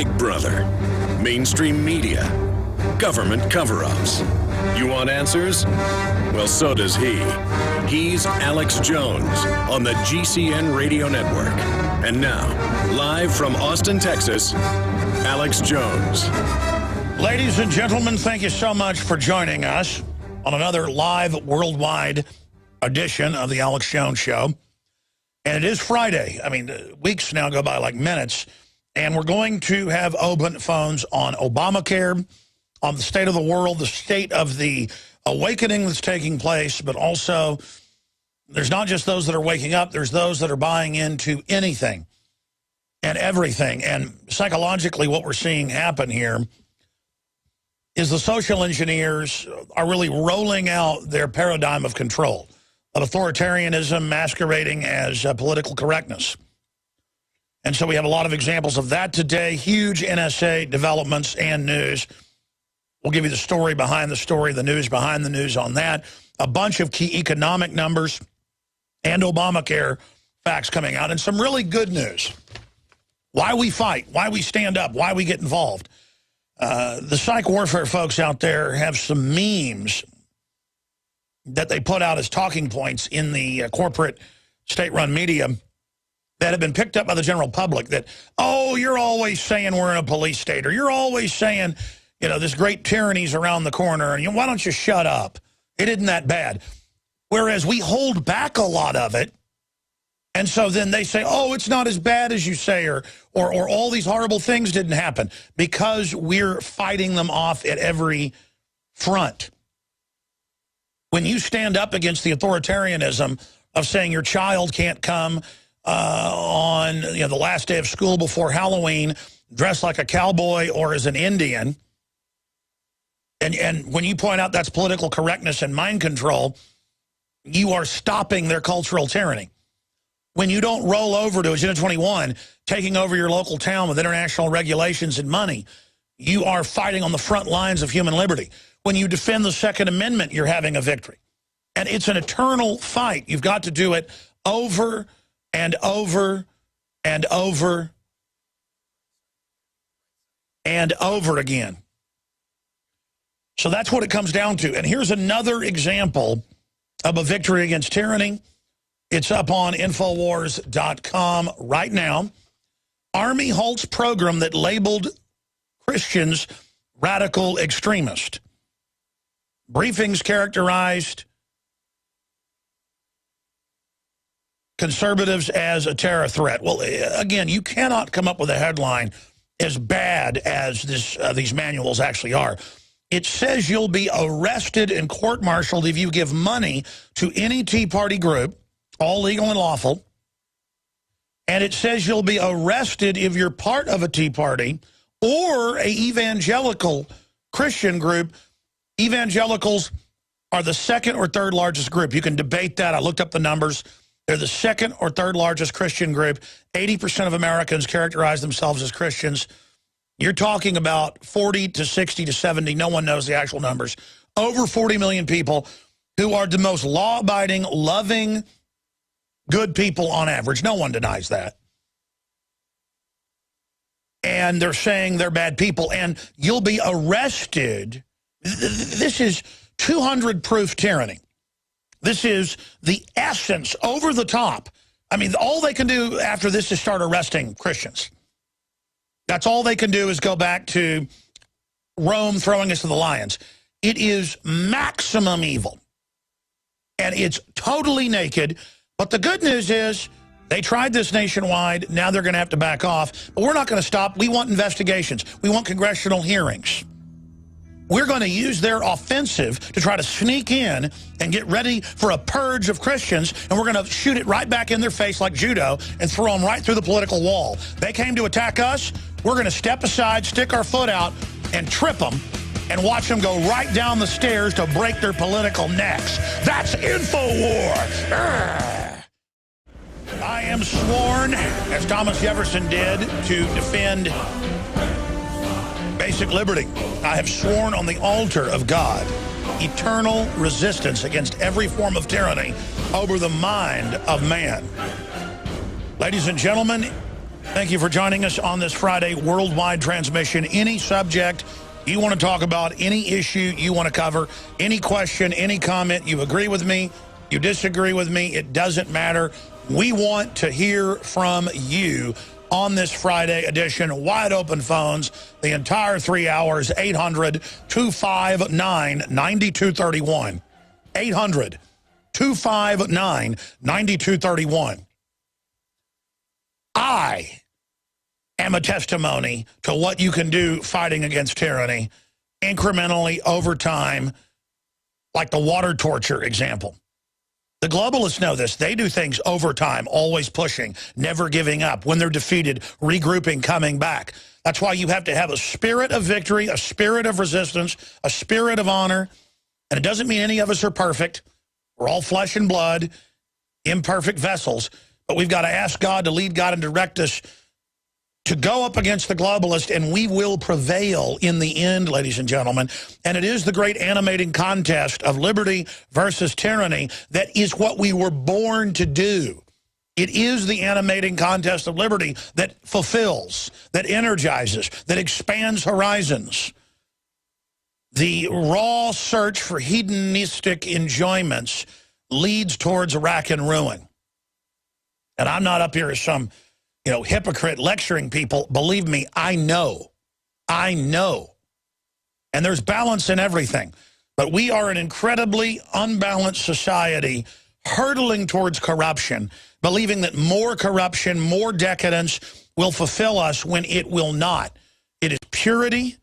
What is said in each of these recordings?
Big Brother, mainstream media, government cover-ups. You want answers? Well, so does he. He's Alex Jones on the GCN Radio Network. And now, live from Austin, Texas, Alex Jones. Ladies and gentlemen, thank you so much for joining us on another live worldwide edition of the Alex Jones Show. And it is Friday. I mean, weeks now go by like minutes. And we're going to have open phones on Obamacare, on the state of the world, the state of the awakening that's taking place, but also there's not just those that are waking up, there's those that are buying into anything and everything. And psychologically, what we're seeing happen here is the social engineers are really rolling out their paradigm of control, of authoritarianism masquerading as political correctness. And so we have a lot of examples of that today, huge NSA developments and news. We'll give you the story behind the story, the news behind the news on that, a bunch of key economic numbers and Obamacare facts coming out, and some really good news. Why we fight, why we stand up, why we get involved. The psych warfare folks out there have some memes that they put out as talking points in the corporate state-run media that have been picked up by the general public that, oh, you're always saying we're in a police state, or you're always saying, you know, this great tyranny's around the corner, and why don't you shut up? It isn't that bad. Whereas we hold back a lot of it, and so then they say, oh, it's not as bad as you say, or all these horrible things didn't happen, because we're fighting them off at every front. When you stand up against the authoritarianism of saying your child can't come on the last day of school before Halloween dressed like a cowboy or as an Indian, and when you point out that's political correctness and mind control, you are stopping their cultural tyranny. When you don't roll over to Agenda 21, taking over your local town with international regulations and money, you are fighting on the front lines of human liberty. When you defend the Second Amendment, you're having a victory. And it's an eternal fight. You've got to do it over and over and over and over again. So that's what it comes down to. And here's another example of a victory against tyranny. It's up on Infowars.com right now. Army halts program that labeled Christians radical extremist. Briefings characterized conservatives as a terror threat. Well, again, you cannot come up with a headline as bad as these manuals actually are. It says you'll be arrested and court-martialed if you give money to any Tea Party group, all legal and lawful. And it says you'll be arrested if you're part of a Tea Party or a evangelical Christian group. Evangelicals are the second or third largest group. You can debate that. I looked up the numbers. They're the second or third largest Christian group. 80% of Americans characterize themselves as Christians. You're talking about 40 to 60 to 70, no one knows the actual numbers, over 40 million people who are the most law-abiding, loving, good people on average. No one denies that. And they're saying they're bad people, and you'll be arrested. This is 200-proof tyranny. This is the essence, over the top. I mean, all they can do after this is start arresting Christians. That's all they can do is go back to Rome throwing us to the lions. It is maximum evil. And it's totally naked. But the good news is they tried this nationwide. Now they're going to have to back off. But we're not going to stop. We want investigations. We want congressional hearings. We're going to use their offensive to try to sneak in and get ready for a purge of Christians, and we're going to shoot it right back in their face like judo and throw them right through the political wall. They came to attack us. We're going to step aside, stick our foot out, and trip them, and watch them go right down the stairs to break their political necks. That's InfoWars. I am sworn, as Thomas Jefferson did, to defend basic liberty. I have sworn on the altar of God eternal resistance against every form of tyranny over the mind of man. Ladies and gentlemen, Thank you for joining us on this Friday worldwide transmission. Any subject you want to talk about, any issue you want to cover, any question, any comment, you agree with me, you disagree with me, it doesn't matter. We want to hear from you on this Friday edition. Wide open phones, the entire 3 hours, 800-259-9231. 800-259-9231. I am a testimony to what you can do fighting against tyranny, incrementally over time, like the water torture example. The globalists know this. They do things over time, always pushing, never giving up. When they're defeated, regrouping, coming back. That's why you have to have a spirit of victory, a spirit of resistance, a spirit of honor. And it doesn't mean any of us are perfect. We're all flesh and blood, imperfect vessels. But we've got to ask God to lead God and direct us to go up against the globalist, and we will prevail in the end, ladies and gentlemen. And it is the great animating contest of liberty versus tyranny that is what we were born to do. It is the animating contest of liberty that fulfills, that energizes, that expands horizons. The raw search for hedonistic enjoyments leads towards rack and ruin. And I'm not up here as some hypocrite lecturing people. Believe me, I know. I know. And there's balance in everything. But we are an incredibly unbalanced society hurtling towards corruption, believing that more corruption, more decadence will fulfill us when it will not. It is purity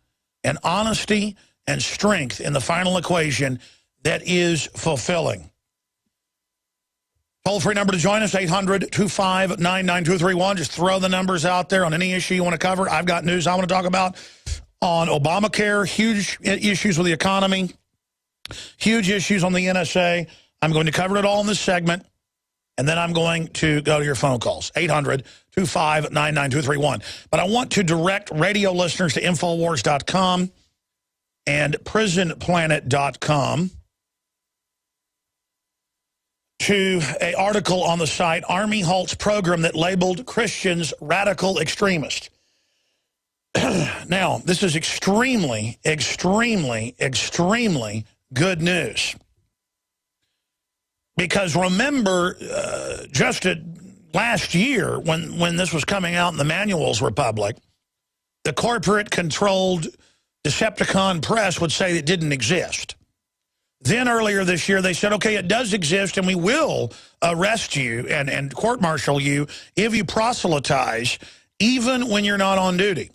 and honesty and strength in the final equation that is fulfilling. Toll-free number to join us, 800-259-9231. Just throw the numbers out there on any issue you want to cover. I've got news I want to talk about on Obamacare, huge issues with the economy, huge issues on the NSA. I'm going to cover it all in this segment, and then I'm going to go to your phone calls, 800-259-9231. But I want to direct radio listeners to Infowars.com and PrisonPlanet.com. to an article on the site, Army halts program that labeled Christians radical extremists. Now, this is extremely, extremely, extremely good news. Because remember, just last year, when this was coming out and the manuals were public, the corporate-controlled Decepticon press would say it didn't exist. Then earlier this year, they said, okay, it does exist, and we will arrest you and court-martial you if you proselytize, even when you're not on duty.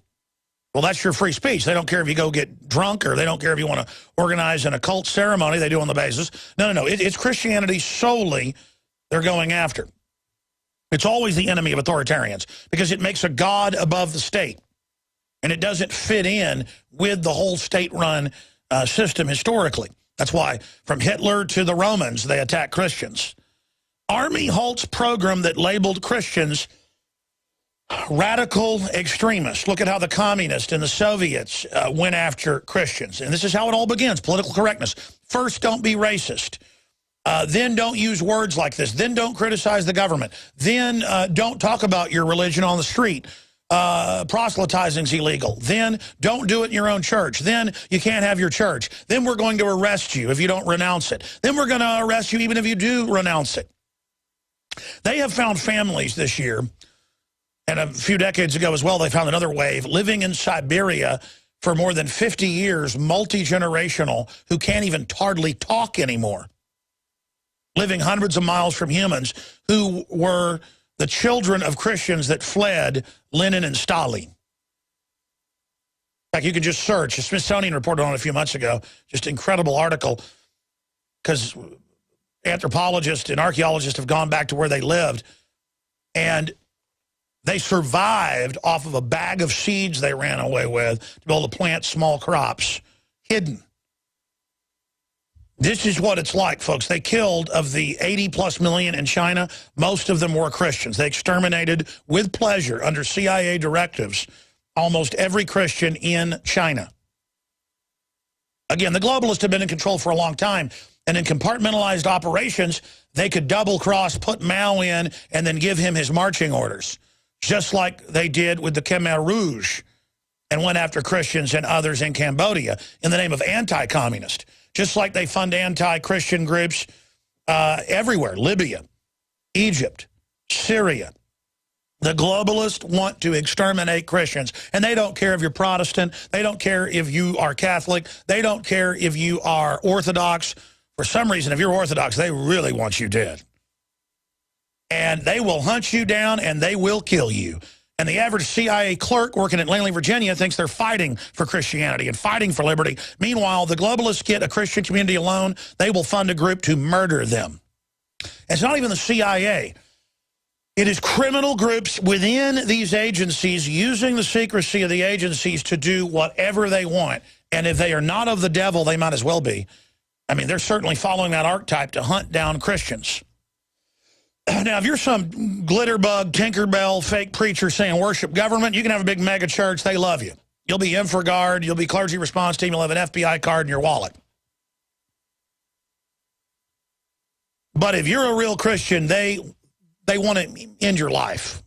Well, that's your free speech. They don't care if you go get drunk, or they don't care if you want to organize an occult ceremony. They do on the basis. No. It's Christianity solely they're going after. It's always the enemy of authoritarians because it makes a god above the state, and it doesn't fit in with the whole state-run system historically. That's why from Hitler to the Romans, they attack Christians. Army halts program that labeled Christians radical extremists. Look at how the communists and the Soviets went after Christians. And this is how it all begins, political correctness. First, don't be racist. Then don't use words like this. Then don't criticize the government. Then don't talk about your religion on the street. Proselytizing's illegal. Then don't do it in your own church. Then you can't have your church. Then we're going to arrest you if you don't renounce it. Then we're going to arrest you even if you do renounce it. They have found families this year, and a few decades ago as well, they found another wave, living in Siberia for more than 50 years, multi-generational, who can't even hardly talk anymore, living hundreds of miles from humans who were the children of Christians that fled Lenin and Stalin. In fact, you can just search. The Smithsonian reported on it a few months ago. Just incredible article, because anthropologists and archaeologists have gone back to where they lived, and they survived off of a bag of seeds they ran away with to be able to plant small crops, hidden. This is what it's like, folks. They killed, of the 80+ million in China, most of them were Christians. They exterminated with pleasure under CIA directives almost every Christian in China. Again, the globalists have been in control for a long time, and in compartmentalized operations, they could double-cross, put Mao in, and then give him his marching orders. just like they did with the Khmer Rouge and went after Christians and others in Cambodia in the name of anti-communist. Just like they fund anti-Christian groups everywhere, Libya, Egypt, Syria. The globalists want to exterminate Christians, and they don't care if you're Protestant. They don't care if you are Catholic. They don't care if you are Orthodox. For some reason, if you're Orthodox, they really want you dead. And they will hunt you down, and they will kill you. And the average CIA clerk working at Langley, Virginia, thinks they're fighting for Christianity and fighting for liberty. Meanwhile, the globalists get a Christian community alone. They will fund a group to murder them. It's not even the CIA. It is criminal groups within these agencies using the secrecy of the agencies to do whatever they want. And if they are not of the devil, they might as well be. I mean, they're certainly following that archetype to hunt down Christians. Now, if you're some glitterbug, Tinkerbell, fake preacher saying worship government, you can have a big mega church. They love you. You'll be InfraGard. You'll be clergy response team. You'll have an FBI card in your wallet. But if you're a real Christian, they want to end your life.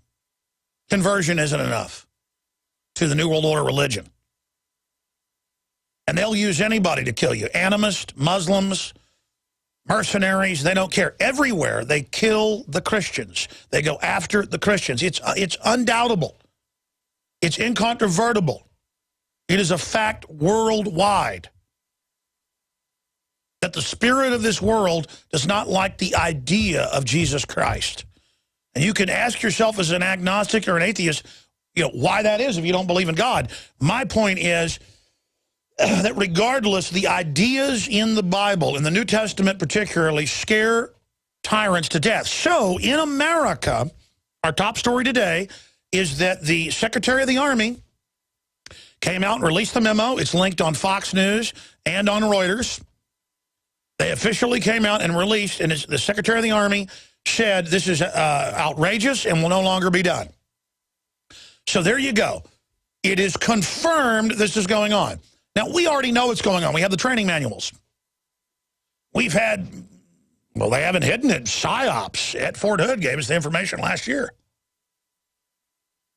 Conversion isn't enough to the New World Order religion. And they'll use anybody to kill you. Animists, Muslims, mercenaries, they don't care. Everywhere they kill the Christians. They go after the Christians. It's undoubtable. It's incontrovertible. It is a fact worldwide that the spirit of this world does not like the idea of Jesus Christ. And you can ask yourself as an agnostic or an atheist, why that is if you don't believe in God. My point is that regardless, the ideas in the Bible, in the New Testament particularly, scare tyrants to death. So in America, our top story today is that the Secretary of the Army came out and released the memo. It's linked on Fox News and on Reuters. They officially came out and released, and the Secretary of the Army said this is outrageous and will no longer be done. So there you go. It is confirmed this is going on. Now, we already know what's going on. We have the training manuals. We've had, well, they haven't hidden it. PSYOPs at Fort Hood gave us the information last year.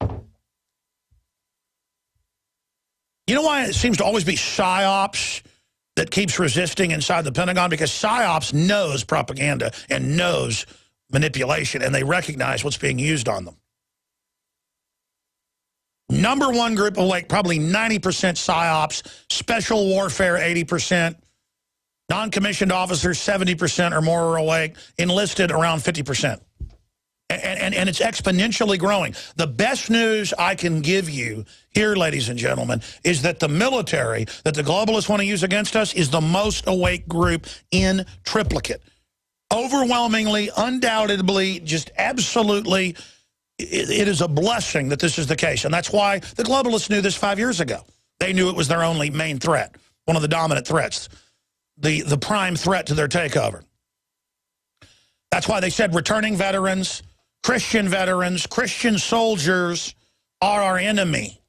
You know why it seems to always be PSYOPs that keeps resisting inside the Pentagon? Because PSYOPs knows propaganda and knows manipulation, and they recognize what's being used on them. Number one group awake, probably 90% PSYOPs, special warfare 80%, non-commissioned officers 70% or more are awake, enlisted around 50%. And it's exponentially growing. The best news I can give you here, ladies and gentlemen, is that the military that the globalists want to use against us is the most awake group in triplicate. Overwhelmingly, undoubtedly, just absolutely, it is a blessing that this is the case. And that's why the globalists knew this 5 years ago. They knew it was their only main threat, one of the dominant threats, the prime threat to their takeover. That's why they said returning veterans, Christian soldiers are our enemy.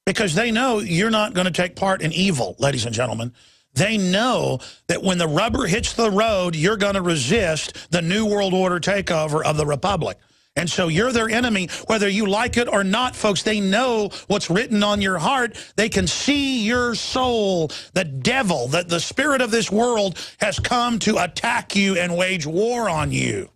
Because they know you're not going to take part in evil, ladies and gentlemen. They know that when the rubber hits the road, you're going to resist the New World Order takeover of the Republic. And so you're their enemy, whether you like it or not, folks. They know what's written on your heart. They can see your soul. The devil, the spirit of this world has come to attack you and wage war on you.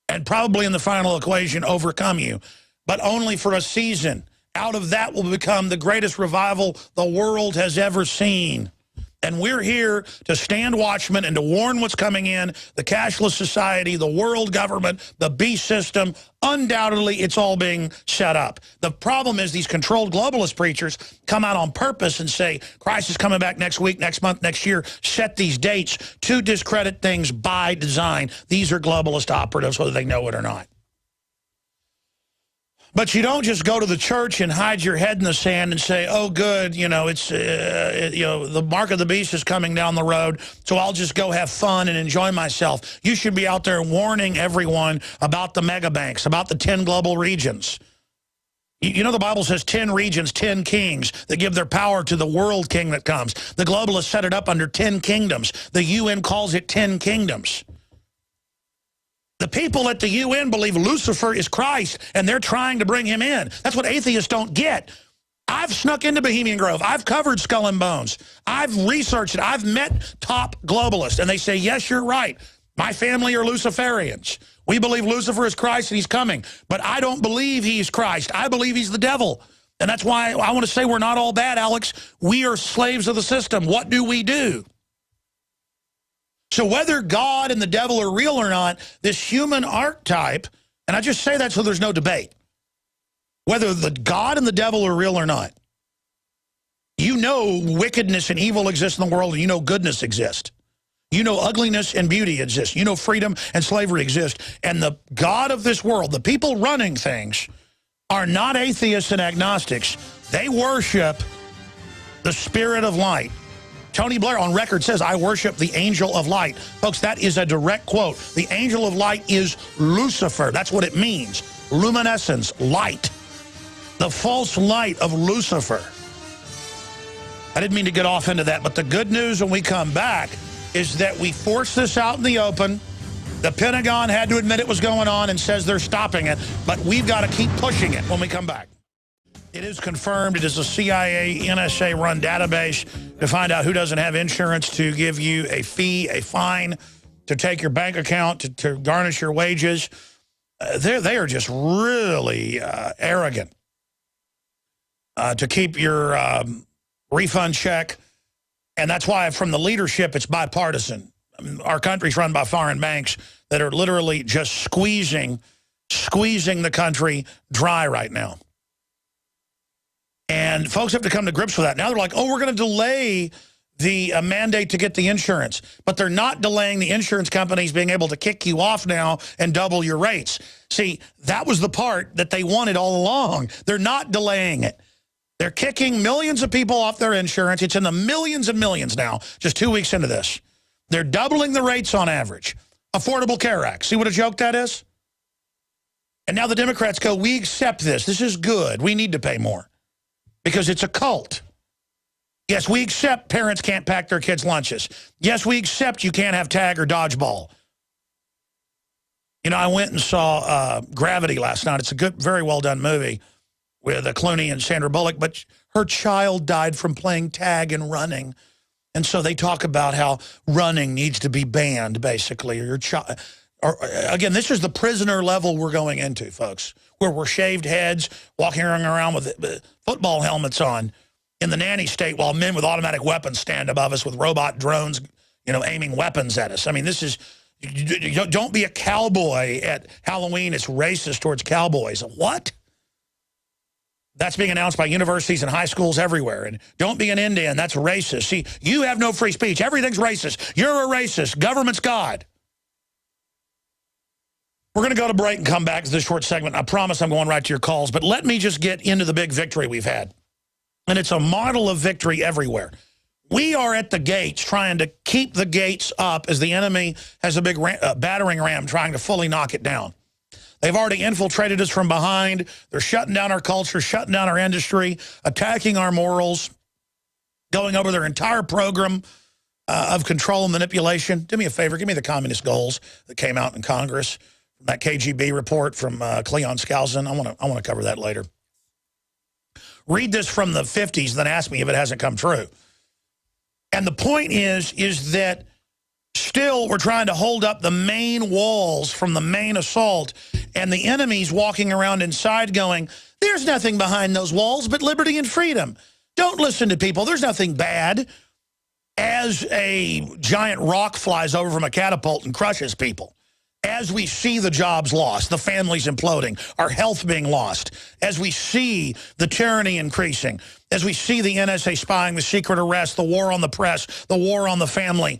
And probably in the final equation, overcome you. But only for a season. Out of that will become the greatest revival the world has ever seen. And we're here to stand watchmen and to warn what's coming in, the cashless society, the world government, the beast system. Undoubtedly, it's all being set up. The problem is these controlled globalist preachers come out on purpose and say, Christ is coming back next week, next month, next year, set these dates to discredit things by design. These are globalist operatives, whether they know it or not. But you don't just go to the church and hide your head in the sand and say, oh, good, it's, the mark of the beast is coming down the road, so I'll just go have fun and enjoy myself. You should be out there warning everyone about the mega banks, about the 10 global regions. You know the Bible says 10 regions, 10 kings that give their power to the world king that comes. The globalists set it up under 10 kingdoms. The UN calls it 10 kingdoms. The people at the UN believe Lucifer is Christ, and they're trying to bring him in. That's what atheists don't get. I've snuck into Bohemian Grove. I've covered Skull and Bones. I've researched it. I've met top globalists, and they say, yes, you're right. My family are Luciferians. We believe Lucifer is Christ and he's coming. But I don't believe he's Christ. I believe he's the devil. And that's why I want to say we're not all bad, Alex. We are slaves of the system. What do we do? So whether God and the devil are real or not, this human archetype, and I just say that so there's no debate, whether the God and the devil are real or not, you know wickedness and evil exist in the world, and you know goodness exists. You know ugliness and beauty exist. You know freedom and slavery exist. And the God of this world, the people running things, are not atheists and agnostics. They worship the spirit of light. Tony Blair on record says, I worship the angel of light. Folks, that is a direct quote. The angel of light is Lucifer. That's what it means. Luminescence, light. The false light of Lucifer. I didn't mean to get off into that, but the good news when we come back is that we forced this out in the open. The Pentagon had to admit it was going on and says they're stopping it, but we've got to keep pushing it when we come back. It is confirmed it is a CIA, NSA-run database to find out who doesn't have insurance, to give you a fee, a fine, to take your bank account, to garnish your wages. They are just really arrogant to keep your refund check. And that's why from the leadership, it's bipartisan. I mean, our country's run by foreign banks that are literally just squeezing the country dry right now. And folks have to come to grips with that. Now they're like, oh, we're going to delay the mandate to get the insurance. But they're not delaying the insurance companies being able to kick you off now and double your rates. See, that was the part that they wanted all along. They're not delaying it. They're kicking millions of people off their insurance. It's in the millions and millions now, just 2 weeks into this. They're doubling the rates on average. Affordable Care Act. See what a joke that is? And now the Democrats go, we accept this. This is good. We need to pay more because it's a cult. Yes, we accept parents can't pack their kids' lunches. Yes, we accept you can't have tag or dodgeball. You know, I went and saw Gravity last night. It's a good, very well done movie with Clooney and Sandra Bullock, but her child died from playing tag and running. And so they talk about how running needs to be banned, basically. Or your child, again, this is the prisoner level we're going into, folks, where we're shaved heads, walking around with football helmets on in the nanny state while men with automatic weapons stand above us with robot drones, you know, aiming weapons at us. I mean, this is, don't be a cowboy at Halloween. It's racist towards cowboys. What? That's being announced by universities and high schools everywhere. And don't be an Indian. That's racist. See, you have no free speech. Everything's racist. You're a racist. Government's God. We're going to go to break and come back to this short segment. I promise I'm going right to your calls. But let me just get into the big victory we've had. And it's a model of victory everywhere. We are at the gates trying to keep the gates up as the enemy has a big battering ram trying to fully knock it down. They've already infiltrated us from behind. They're shutting down our culture, shutting down our industry, attacking our morals, going over their entire program of control and manipulation. Do me a favor, give me the communist goals that came out in Congress, that KGB report from Cleon Skousen. I want to cover that later. Read this from the 50s, then ask me if it hasn't come true. And the point is that still we're trying to hold up the main walls from the main assault, and the enemy's walking around inside going, there's nothing behind those walls but liberty and freedom. Don't listen to people. There's nothing bad. As a giant rock flies over from a catapult and crushes people. As we see the jobs lost, the families imploding, our health being lost, as we see the tyranny increasing, as we see the NSA spying, the secret arrest, the war on the press, the war on the family,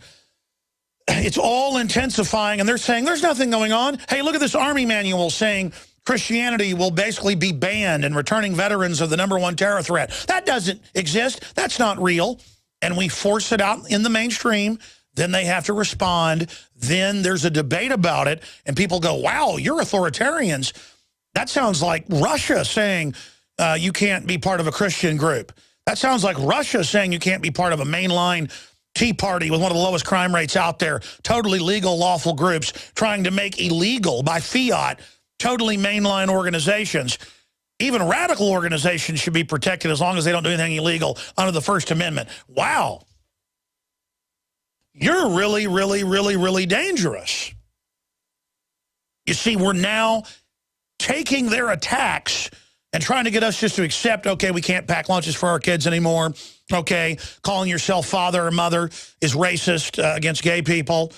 it's all intensifying, and they're saying there's nothing going on. Hey, look at this Army manual saying Christianity will basically be banned and returning veterans of the #1 terror threat. That doesn't exist. That's not real. And we force it out in the mainstream. Then they have to respond. Then there's a debate about it, and people go, wow, you're authoritarians. That sounds like Russia saying you can't be part of a Christian group. That sounds like Russia saying you can't be part of a mainline Tea Party with one of the lowest crime rates out there, totally legal, lawful groups trying to make illegal by fiat, totally mainline organizations. Even radical organizations should be protected as long as they don't do anything illegal under the First Amendment. Wow. You're really, really, really, really dangerous. You see, we're now taking their attacks and trying to get us just to accept, okay, we can't pack lunches for our kids anymore. Okay, calling yourself father or mother is racist against gay people.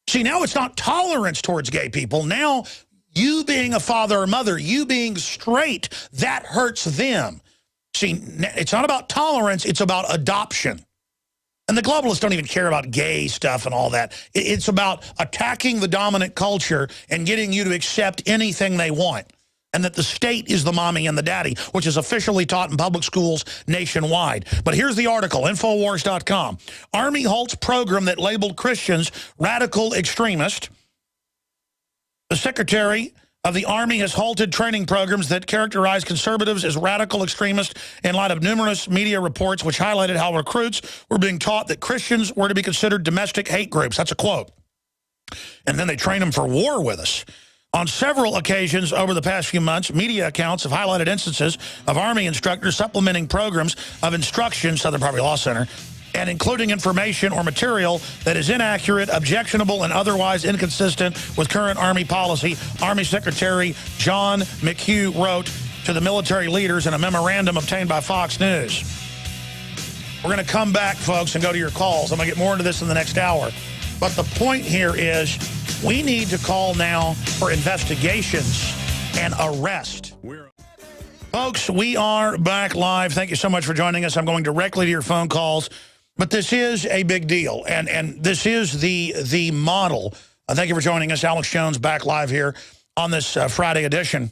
See, now it's not tolerance towards gay people. Now, you being a father or mother, you being straight, that hurts them. See, it's not about tolerance, it's about adoption. And the globalists don't even care about gay stuff and all that. It's about attacking the dominant culture and getting you to accept anything they want. And that the state is the mommy and the daddy, which is officially taught in public schools nationwide. But here's the article, Infowars.com. Army halts program that labeled Christians radical extremist. The Secretary of the Army has halted training programs that characterize conservatives as radical extremists in light of numerous media reports which highlighted how recruits were being taught that Christians were to be considered domestic hate groups. That's a quote. And then they train them for war with us. On several occasions over the past few months, media accounts have highlighted instances of Army instructors supplementing programs of instruction, Southern Poverty Law Center, and including information or material that is inaccurate, objectionable, and otherwise inconsistent with current Army policy, Army Secretary John McHugh wrote to the military leaders in a memorandum obtained by Fox News. We're going to come back, folks, and go to your calls. I'm going to get more into this in the next hour. But the point here is we need to call now for investigations and arrest. Folks, we are back live. Thank you so much for joining us. I'm going directly to your phone calls. But this is a big deal, and this is the model. Thank you for joining us. Alex Jones back live here on this Friday edition.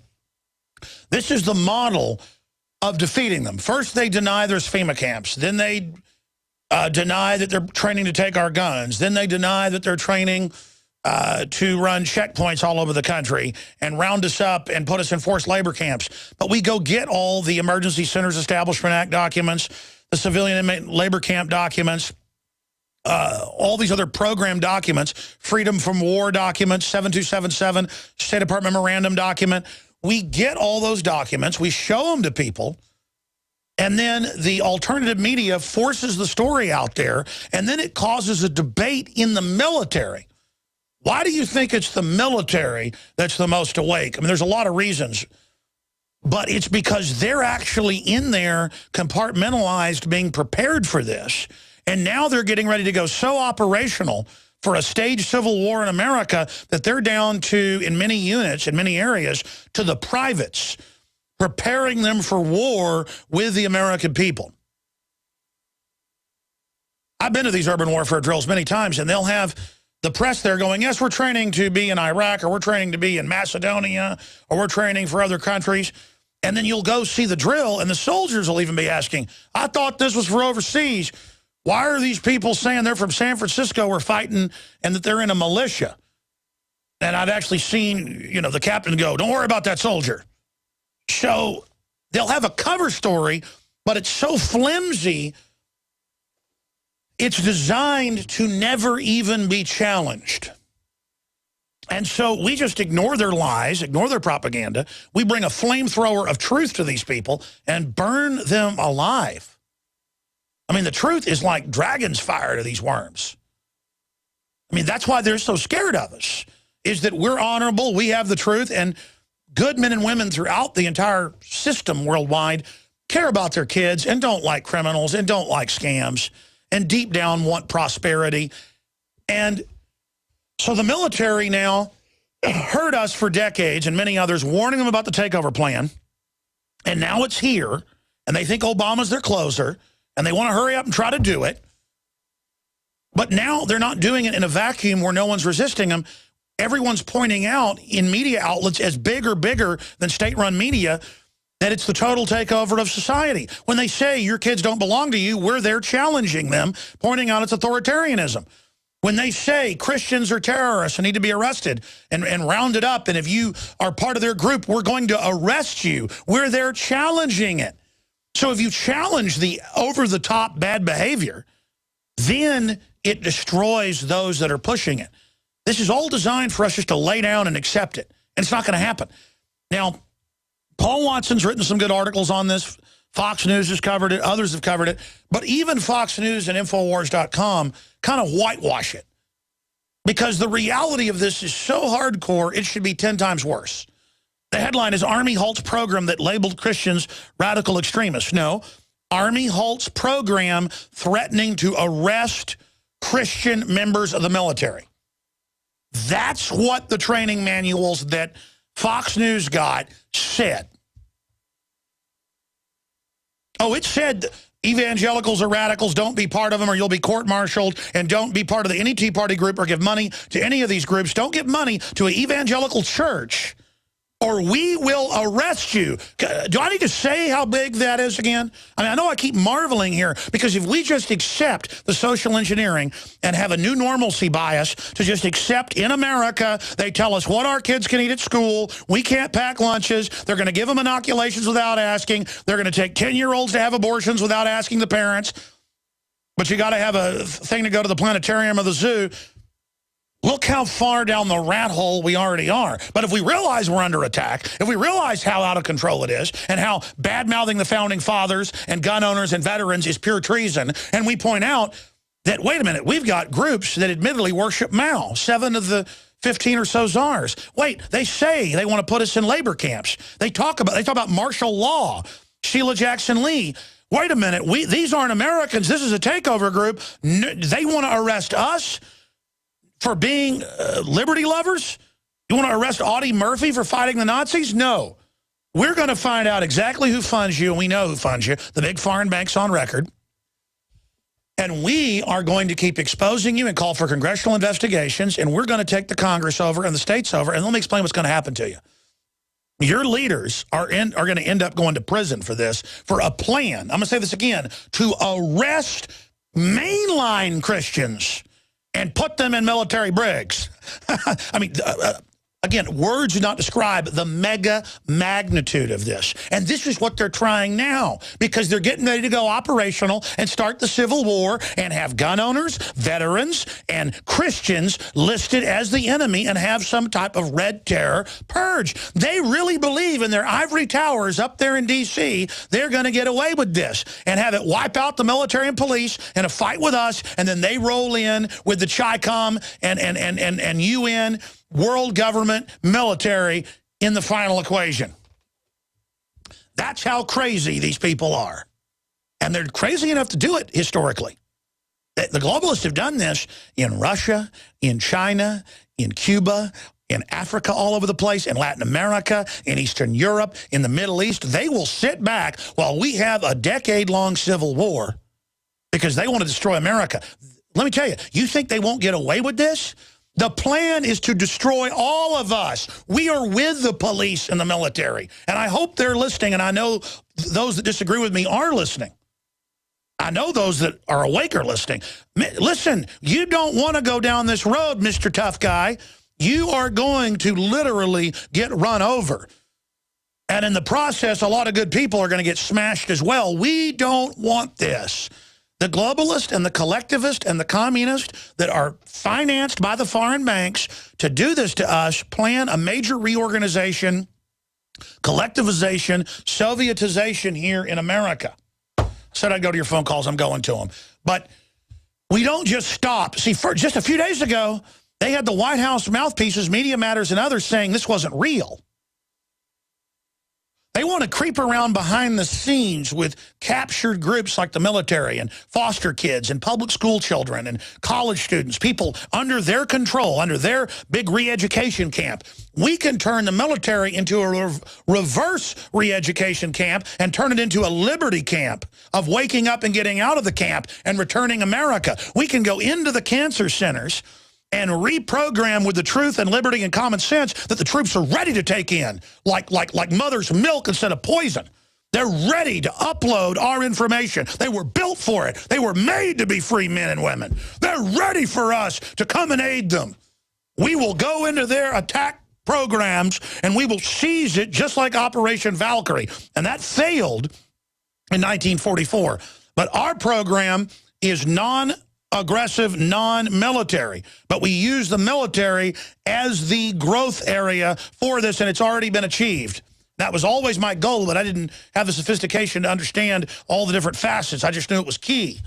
This is the model of defeating them. First, they deny there's FEMA camps. Then they deny that they're training to take our guns. Then they deny that they're training to run checkpoints all over the country and round us up and put us in forced labor camps. But we go get all the Emergency Centers Establishment Act documents, the Civilian Inmate Labor Camp documents, all these other program documents, Freedom from War documents, 7277, State Department Memorandum document. We get all those documents, we show them to people, and then the alternative media forces the story out there, and then it causes a debate in the military. Why do you think it's the military that's the most awake? I mean, there's a lot of reasons. But it's because they're actually in there compartmentalized, being prepared for this. And now they're getting ready to go so operational for a staged civil war in America that they're down to, in many units, in many areas, to the privates, preparing them for war with the American people. I've been to these urban warfare drills many times, and they'll have the press there going, yes, we're training to be in Iraq, or we're training to be in Macedonia, or we're training for other countries. And then you'll go see the drill, and the soldiers will even be asking, I thought this was for overseas. Why are these people saying they're from San Francisco or fighting and that they're in a militia? And I've actually seen, you know, the captain go, don't worry about that soldier. So they'll have a cover story, but it's so flimsy, it's designed to never even be challenged. And so we just ignore their lies, ignore their propaganda. We bring a flamethrower of truth to these people and burn them alive. I mean, the truth is like dragon's fire to these worms. I mean, that's why they're so scared of us, is that we're honorable, we have the truth, and good men and women throughout the entire system worldwide care about their kids and don't like criminals and don't like scams and deep down want prosperity. And so the military now heard us for decades and many others warning them about the takeover plan. And now it's here, and they think Obama's their closer, and they want to hurry up and try to do it. But now they're not doing it in a vacuum where no one's resisting them. Everyone's pointing out in media outlets as bigger than state-run media that it's the total takeover of society. When they say your kids don't belong to you, we're there challenging them, pointing out it's authoritarianism. When they say Christians are terrorists and need to be arrested and rounded up, and if you are part of their group, we're going to arrest you, we're there challenging it. So if you challenge the over-the-top bad behavior, then it destroys those that are pushing it. This is all designed for us just to lay down and accept it. And it's not going to happen. Now, Paul Watson's written some good articles on this. Fox News has covered it. Others have covered it. But even Fox News and Infowars.com kind of whitewash it. Because the reality of this is so hardcore, it should be 10 times worse. The headline is Army halts program that labeled Christians radical extremists. No, Army halts program threatening to arrest Christian members of the military. That's what the training manuals that Fox News got said. Oh, it said evangelicals or radicals, don't be part of them or you'll be court-martialed, and don't be part of any Tea Party group or give money to any of these groups. Don't give money to an evangelical church or we will arrest you. Do I need to say how big that is again? I mean, I know I keep marveling here because if we just accept the social engineering and have a new normalcy bias to just accept in America, they tell us what our kids can eat at school, we can't pack lunches, they're going to give them inoculations without asking, they're going to take 10-year-olds to have abortions without asking the parents, but you got to have a thing to go to the planetarium or the zoo. Look how far down the rat hole we already are. But if we realize we're under attack, if we realize how out of control it is, and how bad-mouthing the Founding Fathers and gun owners and veterans is pure treason, and we point out that, wait a minute, we've got groups that admittedly worship Mao, 7 of the 15 or so czars. Wait, they say they want to put us in labor camps. They talk about martial law, Sheila Jackson Lee. Wait a minute, these aren't Americans. This is a takeover group. They want to arrest us for being liberty lovers? You want to arrest Audie Murphy for fighting the Nazis? No. We're going to find out exactly who funds you, and we know who funds you, the big foreign banks on record. And we are going to keep exposing you and call for congressional investigations, and we're going to take the Congress over and the states over, and let me explain what's going to happen to you. Your leaders are going to end up going to prison for this, for a plan, I'm going to say this again, to arrest mainline Christians and put them in military brigs. I mean, again, words do not describe the mega magnitude of this. And this is what they're trying now, because they're getting ready to go operational and start the Civil War and have gun owners, veterans, and Christians listed as the enemy and have some type of red terror purge. They really believe in their ivory towers up there in D.C. they're going to get away with this and have it wipe out the military and police in a fight with us, and then they roll in with the CHICOM and UN, world government, military in the final equation. That's how crazy these people are. And they're crazy enough to do it historically. The globalists have done this in Russia, in China, in Cuba, in Africa, all over the place, in Latin America, in Eastern Europe, in the Middle East. They will sit back while we have a decade-long civil war because they want to destroy America. Let me tell you, you think they won't get away with this? The plan is to destroy all of us. We are with the police and the military. And I hope they're listening, and I know those that disagree with me are listening. I know those that are awake are listening. Listen, you don't want to go down this road, Mr. Tough Guy. You are going to literally get run over. And in the process, a lot of good people are going to get smashed as well. We don't want this. The globalist and the collectivist and the communist that are financed by the foreign banks to do this to us plan a major reorganization, collectivization, Sovietization here in America. I said I'd go to your phone calls. I'm going to them. But we don't just stop. See, for just a few days ago, they had the White House mouthpieces, Media Matters, and others saying this wasn't real. They want to creep around behind the scenes with captured groups like the military and foster kids and public school children and college students, people under their control, under their big re-education camp. We can turn the military into a reverse re-education camp and turn it into a liberty camp of waking up and getting out of the camp and returning America. We can go into the cancer centers and reprogram with the truth and liberty and common sense that the troops are ready to take in, like mother's milk instead of poison. They're ready to upload our information. They were built for it. They were made to be free men and women. They're ready for us to come and aid them. We will go into their attack programs and we will seize it just like Operation Valkyrie. And that failed in 1944. But our program is aggressive non-military. But we use the military as the growth area for this, and it's already been achieved. That was always my goal, but I didn't have the sophistication to understand all the different facets. I just knew it was key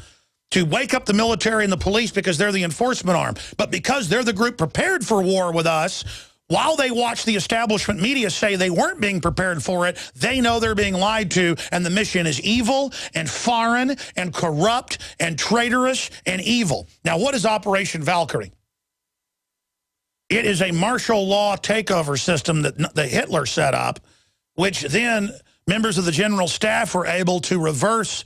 to wake up the military and the police because they're the enforcement arm. But because they're the group prepared for war with us, while they watch the establishment media say they weren't being prepared for it, they know they're being lied to, and the mission is evil and foreign and corrupt and traitorous and evil. Now, what is Operation Valkyrie? It is a martial law takeover system that Hitler set up, which then members of the general staff were able to reverse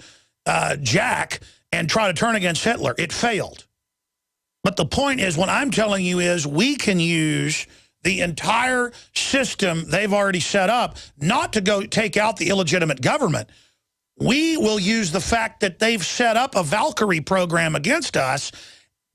jack and try to turn against Hitler. It failed. But the point is, what I'm telling you is we can use the entire system they've already set up not to go take out the illegitimate government. We will use the fact that they've set up a Valkyrie program against us,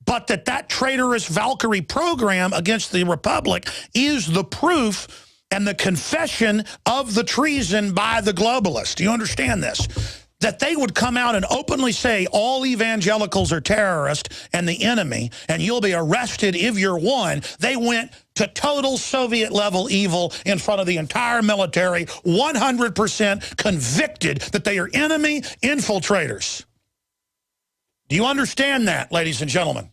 but that traitorous Valkyrie program against the Republic is the proof and the confession of the treason by the globalists. Do you understand this? That they would come out and openly say all evangelicals are terrorists and the enemy, and you'll be arrested if you're one. They went to total Soviet-level evil in front of the entire military, 100% convicted that they are enemy infiltrators. Do you understand that, ladies and gentlemen?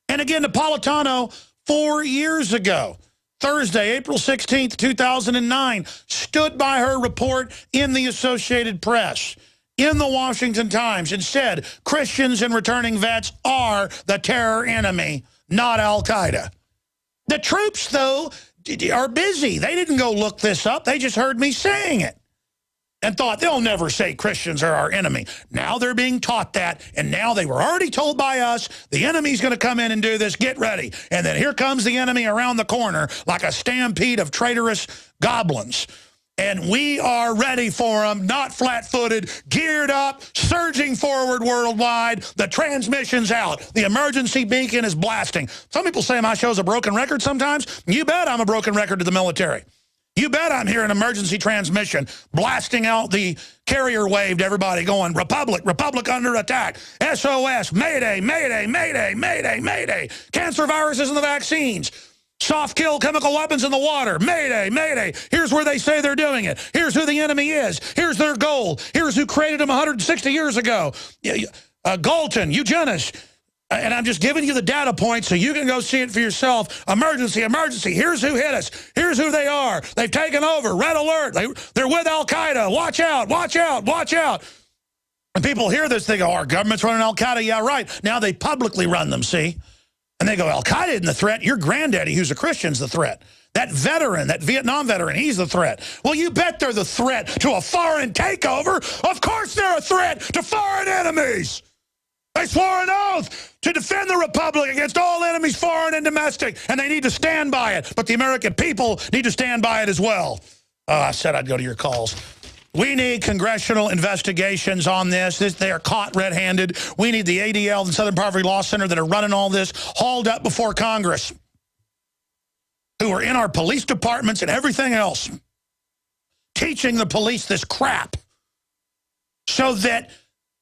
And again, Napolitano, 4 years ago, Thursday, April 16th, 2009, stood by her report in the Associated Press, in the Washington Times, and said Christians and returning vets are the terror enemy, not al-Qaeda. The troops, though, are busy. They didn't go look this up. They just heard me saying it and thought they'll never say Christians are our enemy. Now they're being taught that, and now they were already told by us, the enemy's going to come in and do this, get ready. And then here comes the enemy around the corner like a stampede of traitorous goblins. And we are ready for them, not flat-footed, geared up, surging forward worldwide. The transmission's out. The emergency beacon is blasting. Some people say my show's a broken record sometimes. You bet I'm a broken record to the military. You bet I'm hearing emergency transmission, blasting out the carrier wave to everybody going, Republic, Republic under attack, SOS, Mayday, Mayday, Mayday, Mayday, Mayday, cancer viruses and the vaccines, soft kill chemical weapons in the water, Mayday, Mayday, here's where they say they're doing it, here's who the enemy is, here's their goal, here's who created them 160 years ago, Galton, eugenics. And I'm just giving you the data points so you can go see it for yourself. Emergency, emergency. Here's who hit us. Here's who they are. They've taken over. Red alert. They're with al-Qaeda. Watch out, watch out, watch out. And people hear this, they go, our government's running al-Qaeda. Yeah, right. Now they publicly run them, see? And they go, al-Qaeda isn't the threat. Your granddaddy, who's a Christian's the threat. That veteran, that Vietnam veteran, he's the threat. Well, you bet they're the threat to a foreign takeover. Of course they're a threat to foreign enemies. They swore an oath to defend the Republic against all enemies, foreign and domestic, and they need to stand by it. But the American people need to stand by it as well. I said I'd go to your calls. We need congressional investigations on this. They are caught red-handed. We need the ADL, the Southern Poverty Law Center that are running all this, hauled up before Congress, who are in our police departments and everything else, teaching the police this crap so that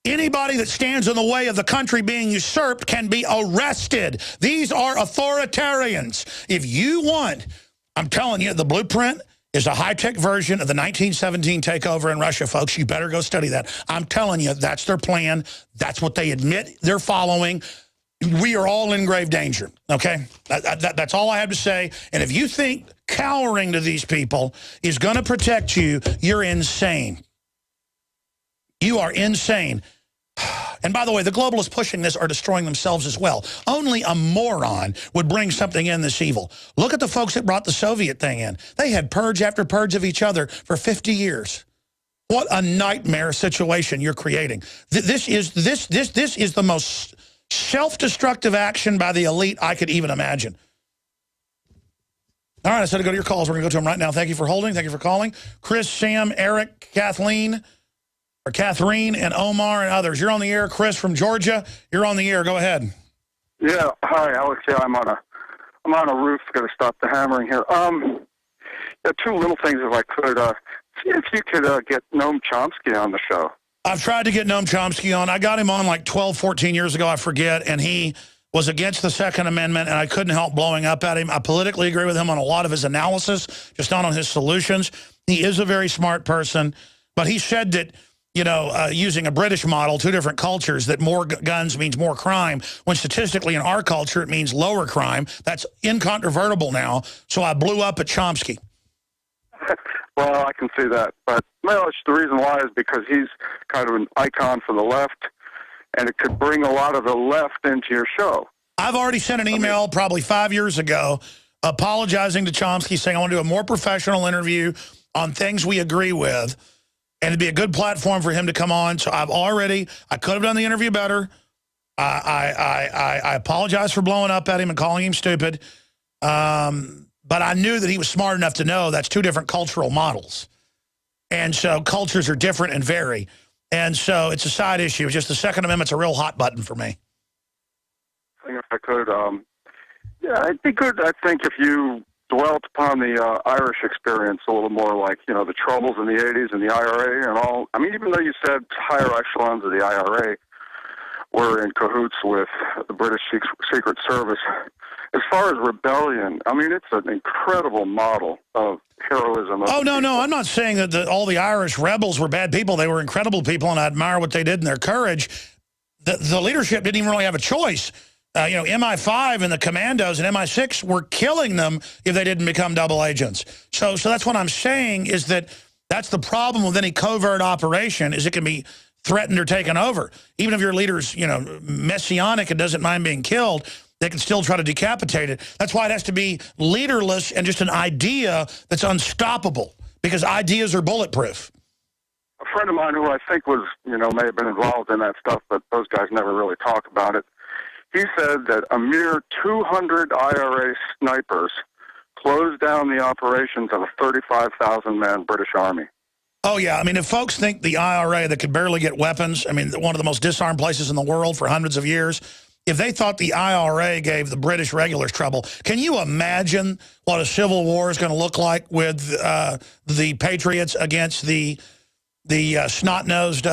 anybody that stands in the way of the country being usurped can be arrested. These are authoritarians. If you want, I'm telling you, the blueprint is a high-tech version of the 1917 takeover in Russia, folks. You better go study that. I'm telling you, that's their plan. That's what they admit they're following. We are all in grave danger, okay? That's all I have to say. And if you think cowering to these people is going to protect you, you're insane. You are insane. And by the way, the globalists pushing this are destroying themselves as well. Only a moron would bring something in this evil. Look at the folks that brought the Soviet thing in. They had purge after purge of each other for 50 years. What a nightmare situation you're creating. This is the most self-destructive action by the elite I could even imagine. All right, I said to go to your calls. We're going to go to them right now. Thank you for holding. Thank you for calling. Chris, Sam, Eric, Kathleen, and Omar and others. You're on the air. Chris from Georgia, you're on the air. Go ahead. Yeah. Hi, Alex. Yeah, I'm on a roof. Got to stop the hammering here. Two little things if I could. See if you could get Noam Chomsky on the show. I've tried to get Noam Chomsky on. I got him on like 12, 14 years ago, I forget, and he was against the Second Amendment, and I couldn't help blowing up at him. I politically agree with him on a lot of his analysis, just not on his solutions. He is a very smart person, but he said that, you know, using a British model, two different cultures, that more guns means more crime, when statistically in our culture it means lower crime. That's incontrovertible now, so I blew up at Chomsky. Well, I can see that, but the reason why is because he's kind of an icon for the left, and it could bring a lot of the left into your show. I've already sent an email probably 5 years ago apologizing to Chomsky, saying I want to do a more professional interview on things we agree with, and it'd be a good platform for him to come on. So I could have done the interview better. I apologize for blowing up at him and calling him stupid. But I knew that he was smart enough to know that's two different cultural models. And so cultures are different and vary. And so it's a side issue. It's just the Second Amendment's a real hot button for me. If I could, yeah, it'd be good, I think, if you dwelt upon the Irish experience a little more, like, you know, the troubles in the 80s and the IRA and all. I mean, even though you said higher echelons of the IRA were in cahoots with the British Secret Service, as far as rebellion, I mean, it's an incredible model of heroism. Oh, no, I'm not saying that all the Irish rebels were bad people. They were incredible people, and I admire what they did and their courage. The leadership didn't even really have a choice. You know, MI5 and the commandos and MI6 were killing them if they didn't become double agents. So that's what I'm saying, is that's the problem with any covert operation, is it can be threatened or taken over. Even if your leader's, you know, messianic and doesn't mind being killed, they can still try to decapitate it. That's why it has to be leaderless and just an idea that's unstoppable, because ideas are bulletproof. A friend of mine who I think was, you know, may have been involved in that stuff, but those guys never really talk about it. He said that a mere 200 IRA snipers closed down the operations of a 35,000-man British Army. Oh, yeah. I mean, if folks think the IRA that could barely get weapons, I mean, one of the most disarmed places in the world for hundreds of years, if they thought the IRA gave the British regulars trouble, can you imagine what a civil war is going to look like with the Patriots against the snot-nosed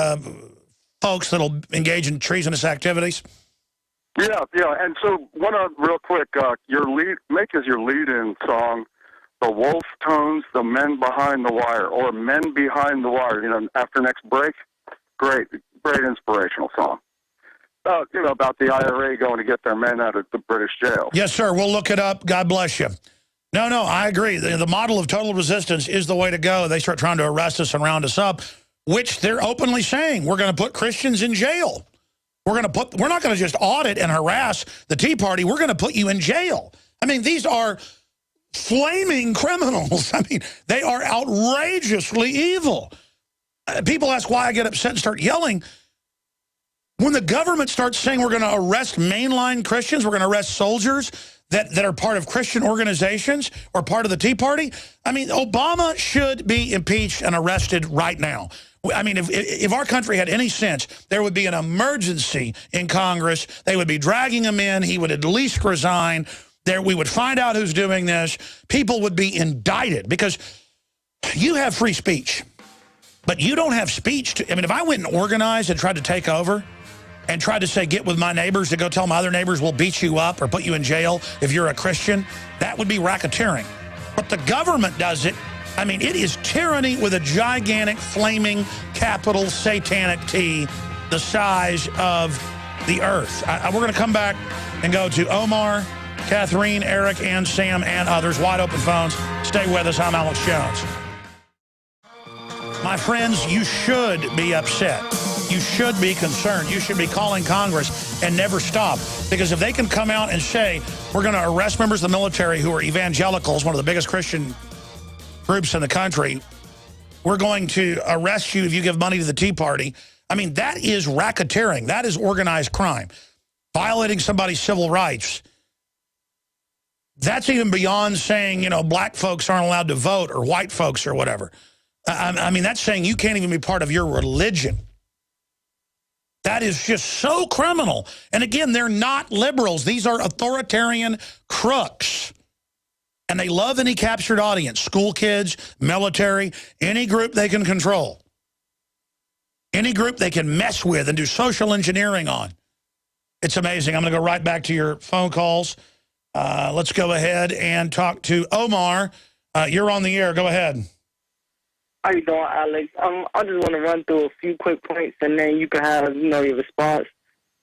folks that'll engage in treasonous activities? Yeah, and so real quick, make as your lead-in song the Wolf Tones, the Men Behind the Wire, or Men Behind the Wire, you know, after next break. Great inspirational song. You know, about the IRA going to get their men out of the British jail. Yes, sir. We'll look it up. God bless you. No, I agree. The model of total resistance is the way to go. They start trying to arrest us and round us up, which they're openly saying. We're going to put Christians in jail. We're not going to just audit and harass the Tea Party. We're going to put you in jail. I mean, these are flaming criminals. I mean, they are outrageously evil. People ask why I get upset and start yelling. When the government starts saying we're going to arrest mainline Christians, we're going to arrest soldiers that are part of Christian organizations or part of the Tea Party, I mean, Obama should be impeached and arrested right now. I mean, if our country had any sense, there would be an emergency in Congress. They would be dragging him in. He would at least resign. We would find out who's doing this. People would be indicted, because you have free speech, but you don't have speech. I mean, if I went and organized and tried to take over and tried to say, get with my neighbors to go tell my other neighbors we'll beat you up or put you in jail if you're a Christian, that would be racketeering. But the government does it. I mean, it is tyranny with a gigantic, flaming, capital, satanic T, the size of the earth. We're going to come back and go to Omar, Catherine, Eric, and Sam, and others. Wide open phones. Stay with us. I'm Alex Jones. My friends, you should be upset. You should be concerned. You should be calling Congress and never stop. Because if they can come out and say, we're going to arrest members of the military who are evangelicals, one of the biggest Christian groups in the country, we're going to arrest you if you give money to the Tea Party. I mean, that is racketeering. That is organized crime. Violating somebody's civil rights. That's even beyond saying, you know, black folks aren't allowed to vote or white folks or whatever. I mean, that's saying you can't even be part of your religion. That is just so criminal. And again, they're not liberals. These are authoritarian crooks. And they love any captured audience, school kids, military, any group they can control. Any group they can mess with and do social engineering on. It's amazing. I'm going to go right back to your phone calls. Let's go ahead and talk to Omar. You're on the air. Go ahead. How you doing, Alex? I just want to run through a few quick points, and then you can have, your response.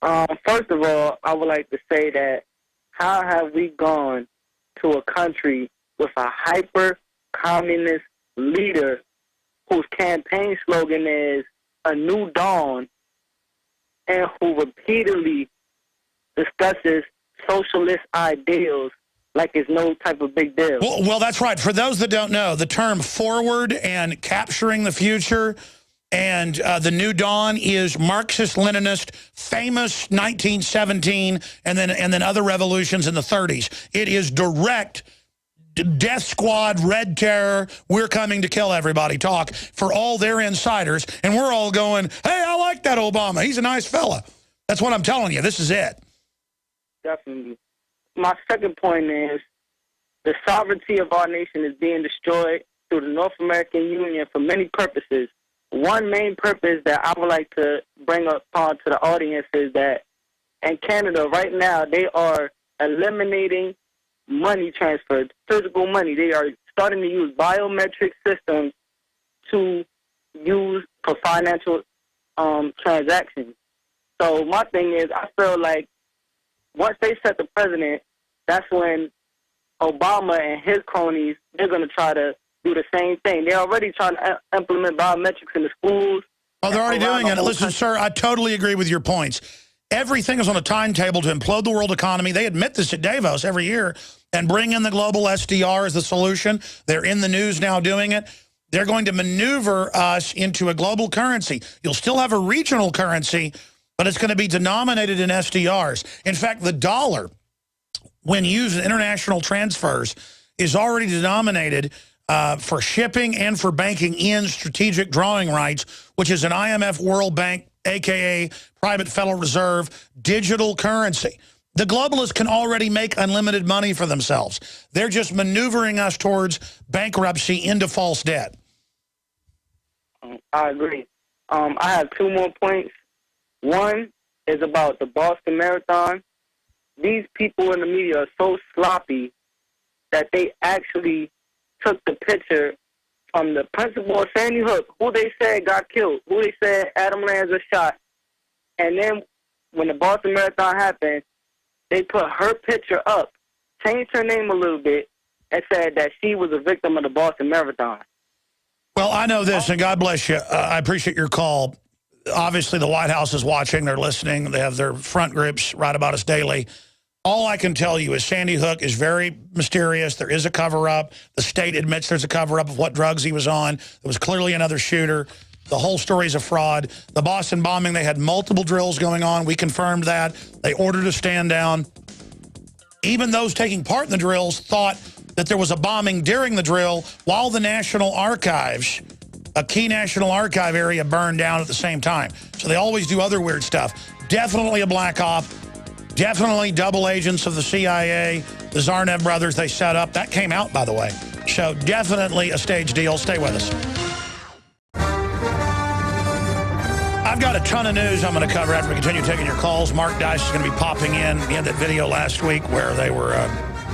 First of all, I would like to say that how have we gone to a country with a hyper-communist leader whose campaign slogan is "A New Dawn," and who repeatedly discusses socialist ideals like it's no type of big deal. Well, that's right. For those that don't know, the term forward and capturing the future and the New Dawn is Marxist-Leninist, famous 1917, and then other revolutions in the 30s. It is direct death squad, red terror, we're coming to kill everybody talk for all their insiders. And we're all going, hey, I like that Obama. He's a nice fella. That's what I'm telling you. This is it. Definitely. My second point is the sovereignty of our nation is being destroyed through the North American Union for many purposes. One main purpose that I would like to bring upon to the audience is that in Canada right now they are eliminating money transfer, physical money. They are starting to use biometric systems to use for financial transactions. So my thing is, I feel like once they set the president, that's when Obama and his cronies, they're going to try to do the same thing. They're already trying to implement biometrics in the schools. Oh, they're already doing it. Listen, sir, I totally agree with your points. Everything is on a timetable to implode the world economy. They admit this at Davos every year and bring in the global SDR as the solution. They're in the news now doing it. They're going to maneuver us into a global currency. You'll still have a regional currency, but it's going to be denominated in SDRs. In fact, the dollar, when used in international transfers, is already denominated for shipping and for banking in strategic drawing rights, which is an IMF World Bank, a.k.a. private Federal Reserve, digital currency. The globalists can already make unlimited money for themselves. They're just maneuvering us towards bankruptcy into false debt. I agree. I have two more points. One is about the Boston Marathon. These people in the media are so sloppy that they actually took the picture from the principal of Sandy Hook, who they said got killed, who they said Adam Lanza shot. And then when the Boston Marathon happened, they put her picture up, changed her name a little bit, and said that she was a victim of the Boston Marathon. Well, I know this, and God bless you. I appreciate your call. Obviously, the White House is watching. They're listening. They have their front groups write about us daily. All I can tell you is Sandy Hook is very mysterious. There is a cover-up. The state admits there's a cover-up of what drugs he was on. There was clearly another shooter. The whole story is a fraud. The Boston bombing, they had multiple drills going on. We confirmed that. They ordered a stand down. Even those taking part in the drills thought that there was a bombing during the drill while the National Archives, a key National Archive area, burned down at the same time. So they always do other weird stuff. Definitely a black op. Definitely double agents of the CIA, the Zarnev brothers they set up. That came out, by the way. So definitely a stage deal. Stay with us. I've got a ton of news I'm going to cover after we continue taking your calls. Mark Dice is going to be popping in. He had that video last week where they were,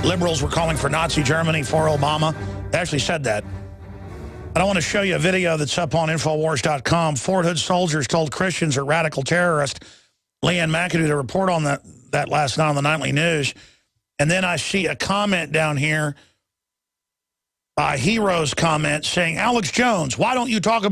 liberals were calling for Nazi Germany for Obama. They actually said that. And I want to show you a video that's up on Infowars.com. Fort Hood soldiers told Christians are radical terrorists. Leanne McAdoo did a report on that last night on the Nightly News. And then I see a comment down here by Heroes comment saying, Alex Jones, why don't you talk about